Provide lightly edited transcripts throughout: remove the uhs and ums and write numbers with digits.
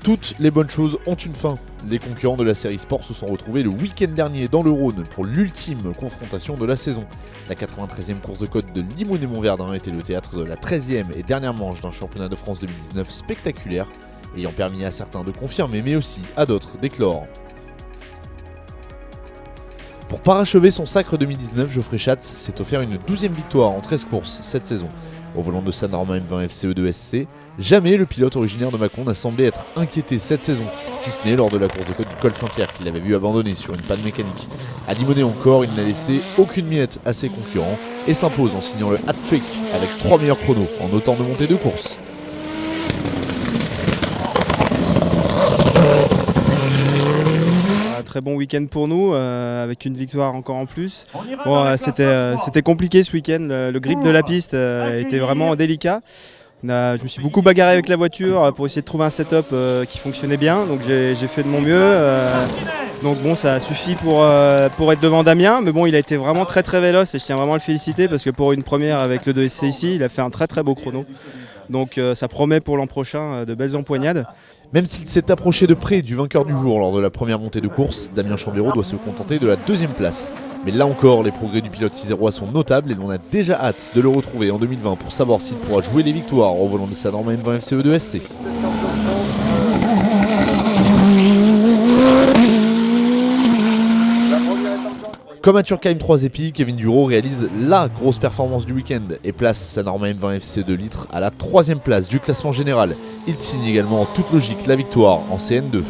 Toutes les bonnes choses ont une fin. Les concurrents de la série Sport se sont retrouvés le week-end dernier dans le Rhône pour l'ultime confrontation de la saison. La 93e course de côte de Limonest-Montverdun était le théâtre de la 13e et dernière manche d'un championnat de France 2019 spectaculaire, ayant permis à certains de confirmer mais aussi à d'autres d'éclore. Pour parachever son sacre 2019, Geoffrey Schatz s'est offert une 12e victoire en 13 courses cette saison. Au volant de sa Norma M20 FCE2SC, jamais le pilote originaire de Mâcon n'a semblé être inquiété cette saison, si ce n'est lors de la course de côte du col Saint-Pierre qu'il avait vu abandonner sur une panne mécanique. À Limonest encore, il n'a laissé aucune miette à ses concurrents et s'impose en signant le hat-trick avec 3 meilleurs chronos en autant de montées de course. Très bon week-end pour nous, avec une victoire encore en plus. Bon, c'était compliqué ce week-end, le grip de la piste était vraiment délicat. Je me suis beaucoup bagarré avec la voiture pour essayer de trouver un setup qui fonctionnait bien, donc j'ai fait de mon mieux. Donc bon, ça a suffi pour être devant Damien, mais bon, il a été vraiment très véloce et je tiens vraiment à le féliciter parce que pour une première avec le 2SC ici, il a fait un très beau chrono. Donc ça promet pour l'an prochain de belles empoignades. Même s'il s'est approché de près du vainqueur du jour lors de la première montée de course, Damien Chambéraud doit se contenter de la 2e place. Mais là encore, les progrès du pilote isérois sont notables et l'on a déjà hâte de le retrouver en 2020 pour savoir s'il pourra jouer les victoires au volant de sa Norma M20 FCE2SC. Comme à Turkheim 3 épis, Kevin Duro réalise la grosse performance du week-end et place sa Norma M20 FC 2 litres à la 3e place du classement général. Il signe également en toute logique la victoire en CN2.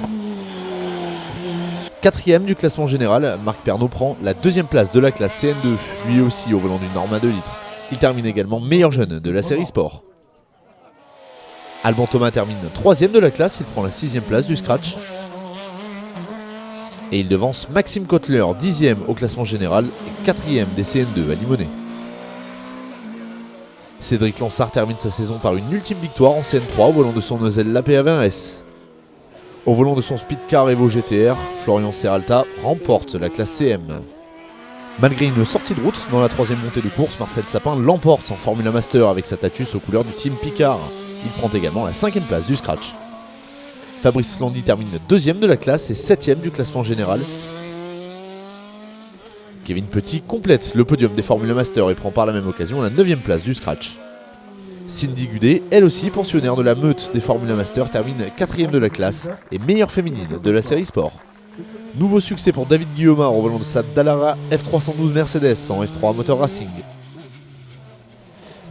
4e du classement général, Marc Pernaut prend la 2e place de la classe CN2, lui aussi au volant d'une Norma 2 litres. Il termine également meilleur jeune de la série Sport. Alban Thomas termine 3e de la classe, il prend la 6e place du scratch. Et il devance Maxime Kotler, 10e au classement général et 4e des CN2 à Limonest. Cédric Lansart termine sa saison par une ultime victoire en CN3 au volant de son Noselle LAPA20S. Au volant de son Speedcar Evo GTR, Florian Serralta remporte la classe CM. Malgré une sortie de route dans la 3e montée de course, Marcel Sapin l'emporte en Formula Master avec sa Tatus aux couleurs du team Picard. Il prend également la 5e place du scratch. Fabrice Flandi termine 2e de la classe et 7e du classement général. Kevin Petit complète le podium des Formula Master et prend par la même occasion la 9e place du scratch. Cindy Gudet, elle aussi pensionnaire de la meute des Formula Master, termine 4e de la classe et meilleure féminine de la série Sport. Nouveau succès pour David Guillaumard au volant de sa Dallara F312 Mercedes en F3 Motor Racing.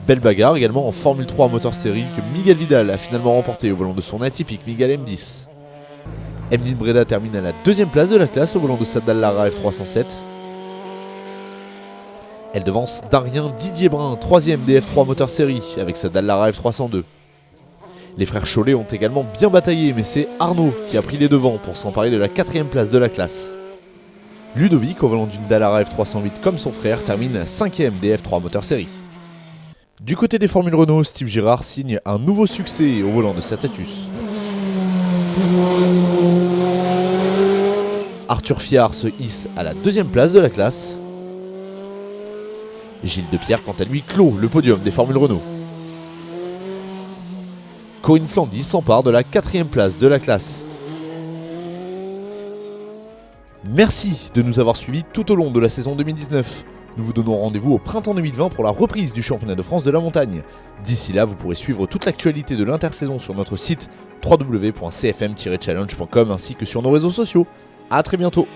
Belle bagarre également en Formule 3 Motor Série que Miguel Vidal a finalement remporté au volant de son atypique Miguel M10. Emeline Breda termine à la 2e place de la classe au volant de sa Dallara F307. Elle devance Darien Didier Brun, 3e des F3 Motor Série avec sa Dallara F302. Les frères Cholet ont également bien bataillé, mais c'est Arnaud qui a pris les devants pour s'emparer de la 4e place de la classe. Ludovic, au volant d'une Dallara F308 comme son frère, termine 5e des F3 Motor Série. Du côté des Formules Renault, Steve Girard signe un nouveau succès au volant de sa Tatus. Arthur Fiard se hisse à la 2e place de la classe. Gilles Depierre, quant à lui, clôt le podium des Formules Renault. Corinne Flandy s'empare de la 4e place de la classe. Merci de nous avoir suivis tout au long de la saison 2019. Nous vous donnons rendez-vous au printemps 2020 pour la reprise du championnat de France de la montagne. D'ici là, vous pourrez suivre toute l'actualité de l'intersaison sur notre site www.cfm-challenge.com ainsi que sur nos réseaux sociaux. A très bientôt.